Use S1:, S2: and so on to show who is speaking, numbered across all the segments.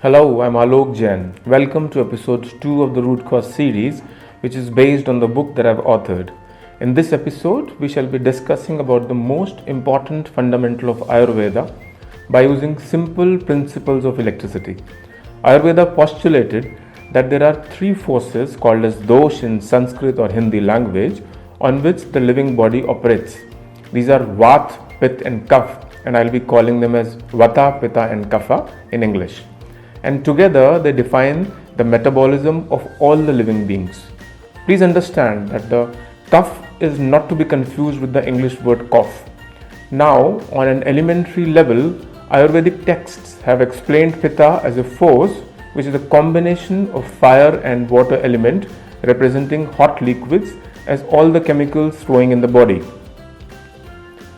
S1: Hello, I'm Alok Jain. Welcome to episode 2 of the Root Cause series, which is based on the book that I've authored. In this episode, we shall be discussing about the most important fundamental of Ayurveda by using simple principles of electricity. Ayurveda postulated that there are three forces called as dosh in Sanskrit or Hindi language on which the living body operates. These are Vata, Pitta and Kapha, and I'll be calling them as Vata, Pitta and Kapha in English. And together they define the metabolism of all the living beings. Please understand that the kapha is not to be confused with the English word cough. Now, on an elementary level, Ayurvedic texts have explained Pitta as a force which is a combination of fire and water element representing hot liquids as all the chemicals flowing in the body.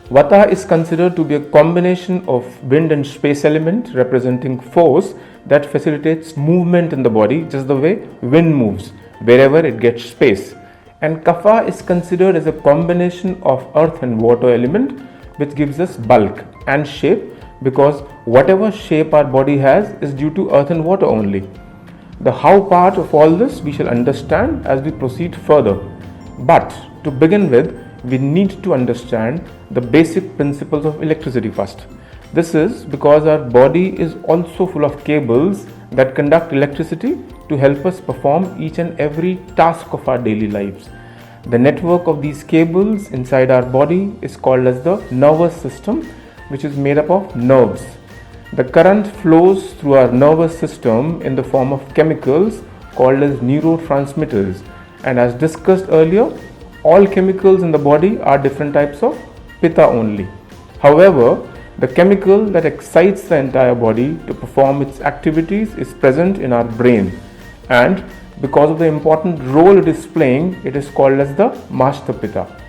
S1: Vata is considered to be a combination of wind and space element representing force that facilitates movement in the body just the way wind moves wherever it gets space. And Kapha is considered as a combination of earth and water element which gives us bulk and shape, because whatever shape our body has is due to earth and water only. The how part of all this we shall understand as we proceed further. But to begin with, we need to understand the basic principles of electricity first. This is because our body is also full of cables that conduct electricity to help us perform each and every task of our daily lives. The network of these cables inside our body is called as the nervous system, which is made up of nerves. The current flows through our nervous system in the form of chemicals called as neurotransmitters, and as discussed earlier, all chemicals in the body are different types of Pitta only. However, the chemical that excites the entire body to perform its activities is present in our brain, and because of the important role it is playing, it is called as the Master Pitta.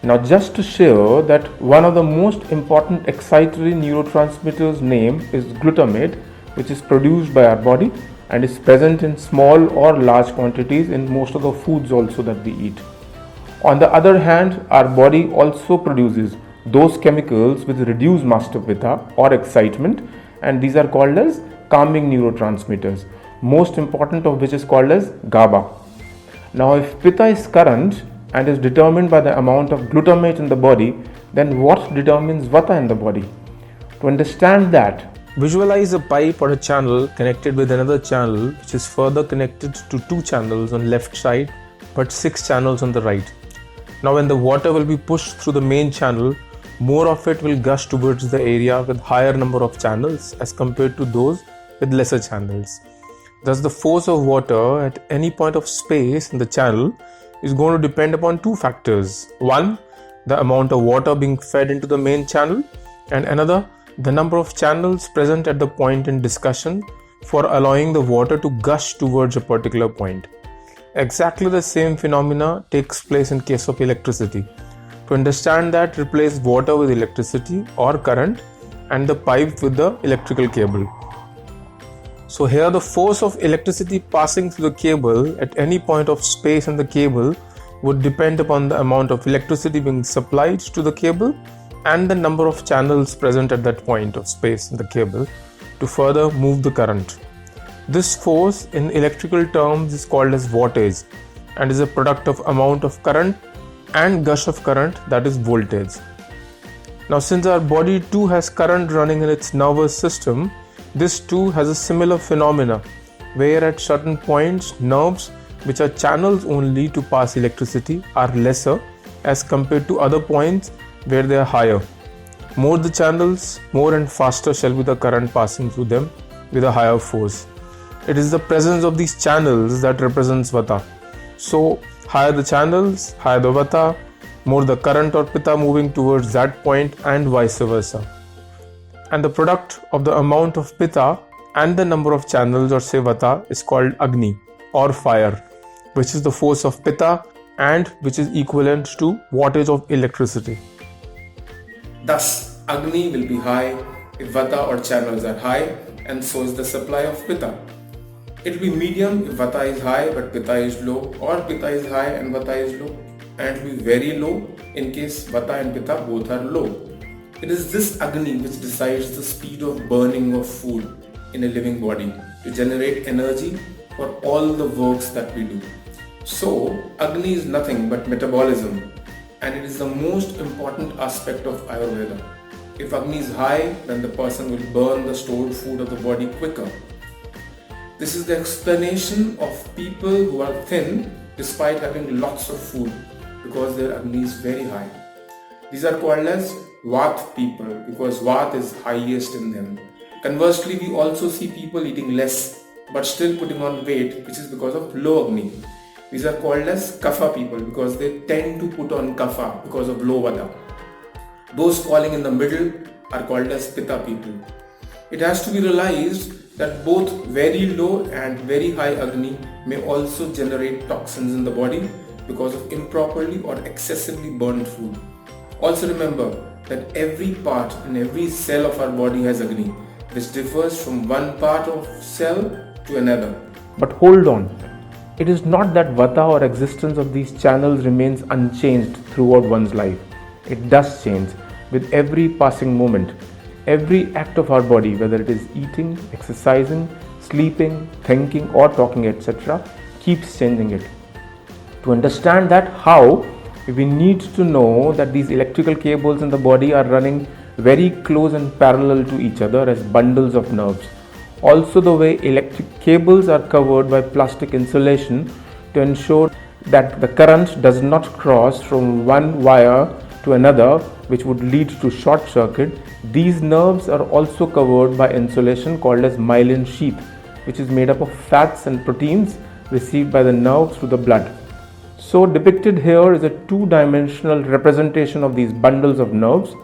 S1: Now, just to share that one of the most important excitatory neurotransmitters name is glutamate, which is produced by our body and is present in small or large quantities in most of the foods also that we eat. On the other hand, our body also produces those chemicals which reduce Master Pitta or excitement, and these are called as calming neurotransmitters, most important of which is called as GABA. Now, if Pitta is current and is determined by the amount of glutamate in the body, then what determines Vata in the body? To understand that, visualize a pipe or a channel connected with another channel which is further connected to two channels on left side but 6 channels on the right. Now, when the water will be pushed through the main channel, more of it will gush towards the area with higher number of channels as compared to those with lesser channels. Thus, the force of water at any point of space in the channel is going to depend upon two factors. One, the amount of water being fed into the main channel, and another, the number of channels present at the point in discussion for allowing the water to gush towards a particular point. Exactly the same phenomena takes place in case of electricity. To understand that, replace water with electricity or current and the pipe with the electrical cable. So here the force of electricity passing through the cable at any point of space in the cable would depend upon the amount of electricity being supplied to the cable and the number of channels present at that point of space in the cable to further move the current. This force in electrical terms is called as wattage and is a product of amount of current and gush of current, that is voltage. Now, since our body too has current running in its nervous system, this too has a similar phenomena where at certain points nerves, which are channels only to pass electricity, are lesser as compared to other points where they are higher. More the channels, more and faster shall be the current passing through them with a higher force. It is the presence of these channels that represents Vata. So, higher the channels, higher the Vata, more the current or Pitta moving towards that point, and vice versa. And the product of the amount of Pitta and the number of channels, or say Vata, is called Agni or fire, which is the force of Pitta and which is equivalent to wattage of electricity. Thus, Agni will be high if Vata or channels are high, and so is the supply of Pitta. It will be medium if Vata is high but Pitta is low, or Pitta is high and Vata is low, and it will be very low in case Vata and Pitta both are low. It is this Agni which decides the speed of burning of food. in a living body to generate energy for all the works that we do. So, Agni is nothing but metabolism, and it is the most important aspect of Ayurveda. If Agni is high, then the person will burn the stored food of the body quicker. This is the explanation of people who are thin despite having lots of food, because their Agni is very high. These are called as Vata people because Vata is highest in them. Conversely, we also see people eating less but still putting on weight, which is because of low Agni. These are called as Kapha people because they tend to put on Kapha because of low Vata. Those falling in the middle are called as Pitta people. It has to be realized that both very low and very high Agni may also generate toxins in the body because of improperly or excessively burned food. Also remember that every part and every cell of our body has Agni, which differs from one part of cell to another. But hold on, it is not that Vata or existence of these channels remains unchanged throughout one's life. It does change with every passing moment. Every act of our body, whether it is eating, exercising, sleeping, thinking or talking, etc., keeps changing it. To understand that how, we need to know that these electrical cables in the body are running very close and parallel to each other as bundles of nerves. Also, the way electric cables are covered by plastic insulation to ensure that the current does not cross from one wire to another, which would lead to short circuit. These nerves are also covered by insulation called as myelin sheath, which is made up of fats and proteins received by the nerve through the blood. So depicted here is a two-dimensional representation of these bundles of nerves.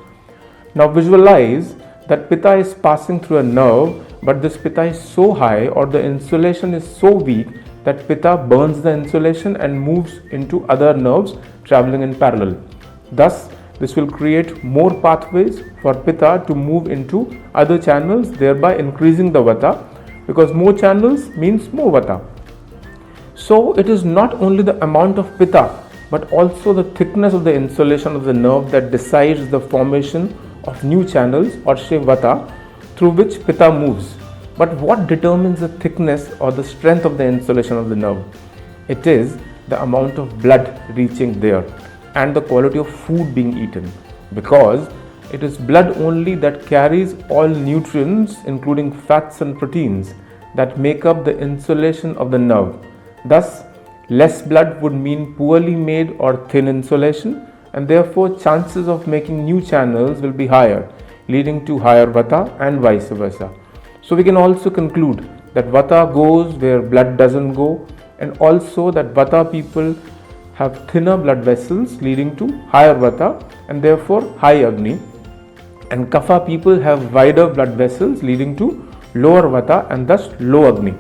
S1: Now visualize that Pitta is passing through a nerve, but this Pitta is so high or the insulation is so weak that Pitta burns the insulation and moves into other nerves traveling in parallel. Thus, this will create more pathways for Pitta to move into other channels, thereby increasing the Vata, because more channels means more Vata. So it is not only the amount of Pitta but also the thickness of the insulation of the nerve that decides the formation of new channels or say Vata through which Pitta moves. But what determines the thickness or the strength of the insulation of the nerve? It is the amount of blood reaching there and the quality of food being eaten, because it is blood only that carries all nutrients including fats and proteins that make up the insulation of the nerve. Thus, less blood would mean poorly made or thin insulation, and therefore chances of making new channels will be higher, leading to higher Vata and vice versa. So we can also conclude that Vata goes where blood doesn't go, and also that Vata people have thinner blood vessels leading to higher Vata and therefore high Agni, and Kapha people have wider blood vessels leading to lower Vata and thus low Agni.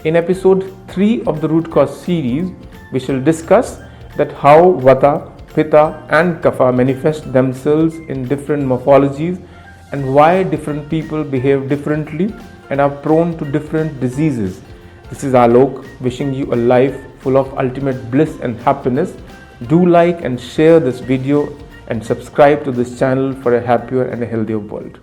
S1: In episode 3 of the root cause series, we shall discuss that how Vata, Pitta and Kapha manifest themselves in different morphologies and why different people behave differently and are prone to different diseases. This is Alok wishing you a life full of ultimate bliss and happiness. Do like and share this video and subscribe to this channel for a happier and a healthier world.